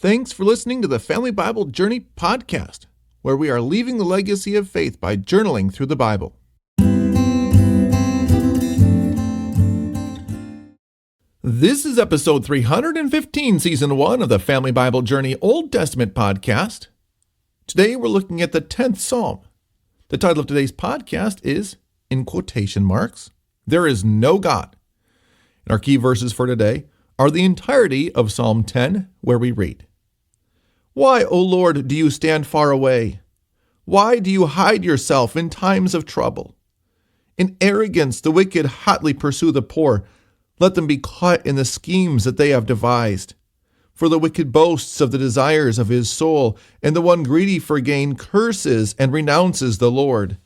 Thanks for listening to the Family Bible Journey podcast, where we are leaving the legacy of faith by journaling through the Bible. This is episode 315, season 1 of the Family Bible Journey Old Testament podcast. Today we're looking at the 10th Psalm. The title of today's podcast is, in quotation marks, "There is no God." And our key verses for today are the entirety of Psalm 10, where we read, "Why, O Lord, do you stand far away? Why do you hide yourself in times of trouble? In arrogance the wicked hotly pursue the poor. Let them be caught in the schemes that they have devised. For the wicked boasts of the desires of his soul, and the one greedy for gain curses and renounces the Lord.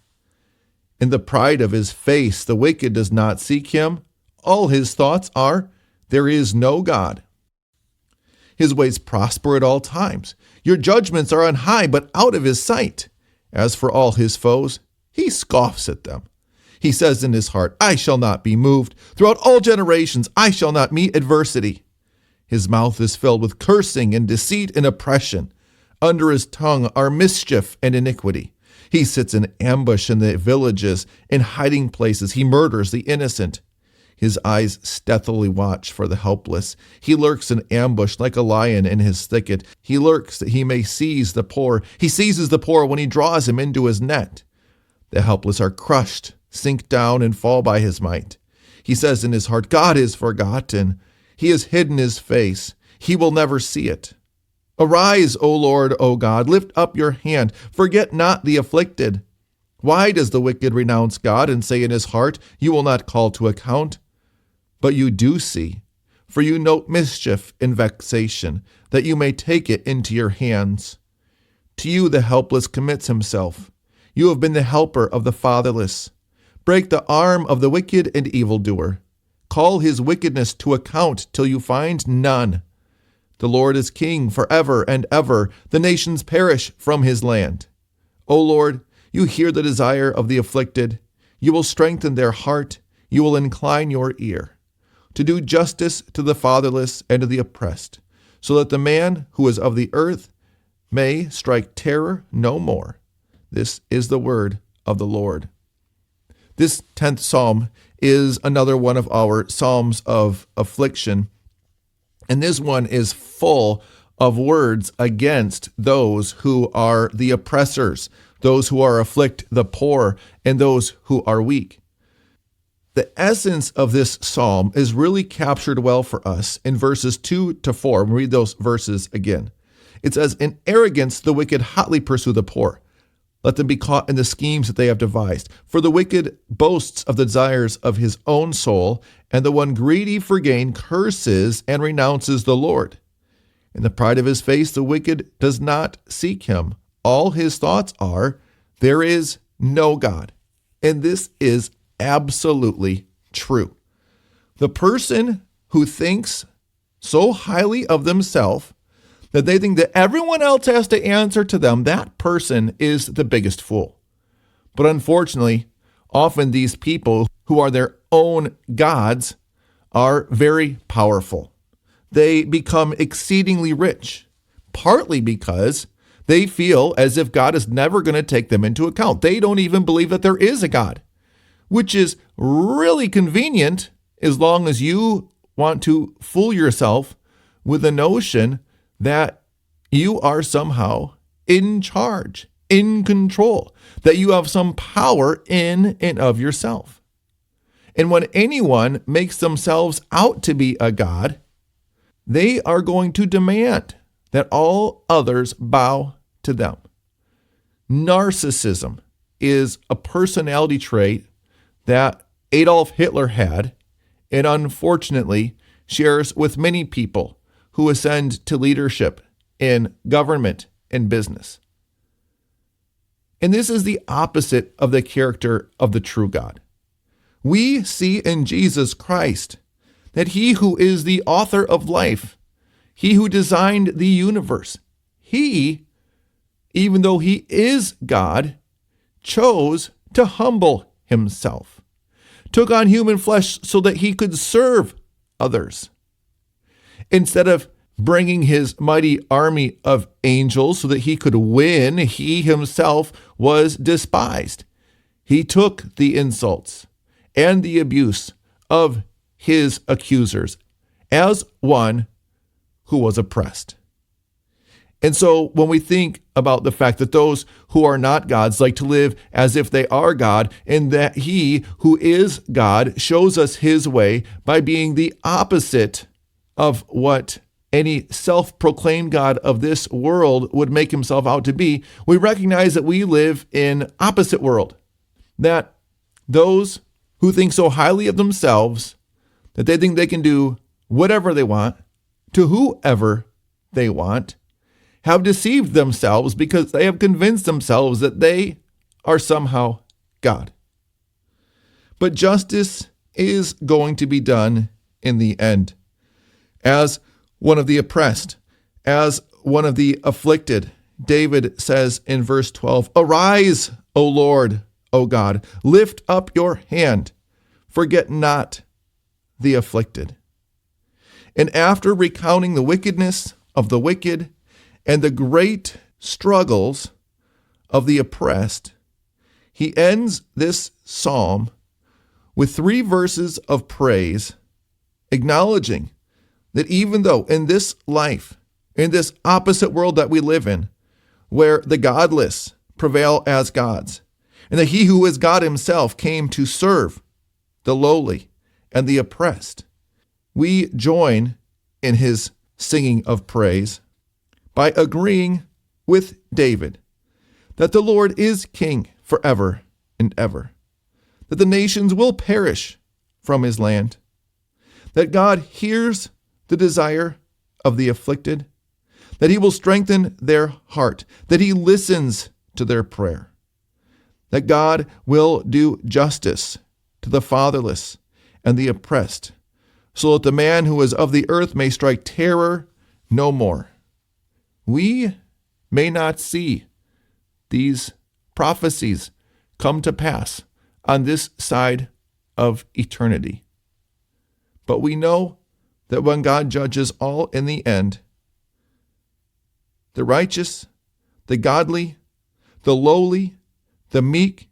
In the pride of his face the wicked does not seek him. All his thoughts are, there is no God. His ways prosper at all times. Your judgments are on high, but out of his sight. As for all his foes, he scoffs at them. He says in his heart, I shall not be moved. Throughout all generations, I shall not meet adversity. His mouth is filled with cursing and deceit and oppression. Under his tongue are mischief and iniquity. He sits in ambush in the villages, in hiding places. He murders the innocent. His eyes stealthily watch for the helpless. He lurks in ambush like a lion in his thicket. He lurks that he may seize the poor. He seizes the poor when he draws him into his net. The helpless are crushed, sink down, and fall by his might. He says in his heart, God is forgotten. He has hidden his face. He will never see it. Arise, O Lord, O God, lift up your hand. Forget not the afflicted. Why does the wicked renounce God and say in his heart, you will not call to account? But you do see, for you note mischief and vexation, that you may take it into your hands. To you the helpless commits himself. You have been the helper of the fatherless. Break the arm of the wicked and evildoer. Call his wickedness to account till you find none. The Lord is king forever and ever. The nations perish from his land. O Lord, you hear the desire of the afflicted. You will strengthen their heart. You will incline your ear to do justice to the fatherless and to the oppressed, so that the man who is of the earth may strike terror no more. This is the word of the Lord. This 10th Psalm is another one of our Psalms of affliction, and this one is full of words against those who are the oppressors, those who are afflict the poor, and those who are weak. The essence of this psalm is really captured well for us in verses 2 to 4. We'll read those verses again. It says, in arrogance the wicked hotly pursue the poor. Let them be caught in the schemes that they have devised. For the wicked boasts of the desires of his own soul, and the one greedy for gain curses and renounces the Lord. In the pride of his face the wicked does not seek him. All his thoughts are, there is no God. And this is absolutely true. The person who thinks so highly of themselves that they think that everyone else has to answer to them, that person is the biggest fool. But unfortunately, often these people who are their own gods are very powerful. They become exceedingly rich, partly because they feel as if God is never going to take them into account. They don't even believe that there is a God, which is really convenient as long as you want to fool yourself with the notion that you are somehow in charge, in control, that you have some power in and of yourself. And when anyone makes themselves out to be a god, they are going to demand that all others bow to them. Narcissism is a personality trait that Adolf Hitler had, and unfortunately shares with many people who ascend to leadership in government and business. And this is the opposite of the character of the true God. We see in Jesus Christ that he who is the author of life, he who designed the universe, he, even though he is God, chose to humble himself, took on human flesh so that he could serve others. Instead of bringing his mighty army of angels so that he could win, he himself was despised. He took the insults and the abuse of his accusers as one who was oppressed. And so when we think about the fact that those who are not gods like to live as if they are God, and that he who is God shows us his way by being the opposite of what any self-proclaimed God of this world would make himself out to be, we recognize that we live in opposite world. That those who think so highly of themselves that they think they can do whatever they want to whoever they want have deceived themselves because they have convinced themselves that they are somehow God. But justice is going to be done in the end. As one of the oppressed, as one of the afflicted, David says in verse 12, "Arise, O Lord, O God, lift up your hand, forget not the afflicted." And after recounting the wickedness of the wicked and the great struggles of the oppressed, he ends this psalm with 3 verses of praise, acknowledging that even though in this life, in this opposite world that we live in, where the godless prevail as gods, and that he who is God himself came to serve the lowly and the oppressed, we join in his singing of praise by agreeing with David that the Lord is king forever and ever, that the nations will perish from his land, that God hears the desire of the afflicted, that he will strengthen their heart, that he listens to their prayer, that God will do justice to the fatherless and the oppressed, so that the man who is of the earth may strike terror no more. We may not see these prophecies come to pass on this side of eternity, but we know that when God judges all in the end, the righteous, the godly, the lowly, the meek,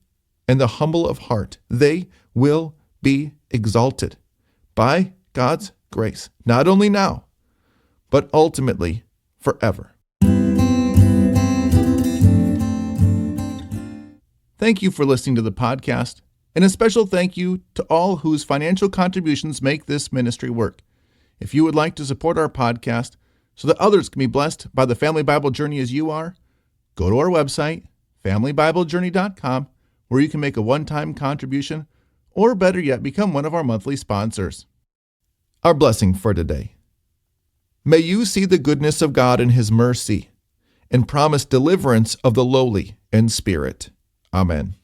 and the humble of heart, they will be exalted by God's grace, not only now, but ultimately forever. Thank you for listening to the podcast, and a special thank you to all whose financial contributions make this ministry work. If you would like to support our podcast so that others can be blessed by the Family Bible Journey as you are, go to our website, familybiblejourney.com, where you can make a one-time contribution, or better yet, become one of our monthly sponsors. Our blessing for today. May you see the goodness of God in his mercy and promise deliverance of the lowly in spirit. Amen.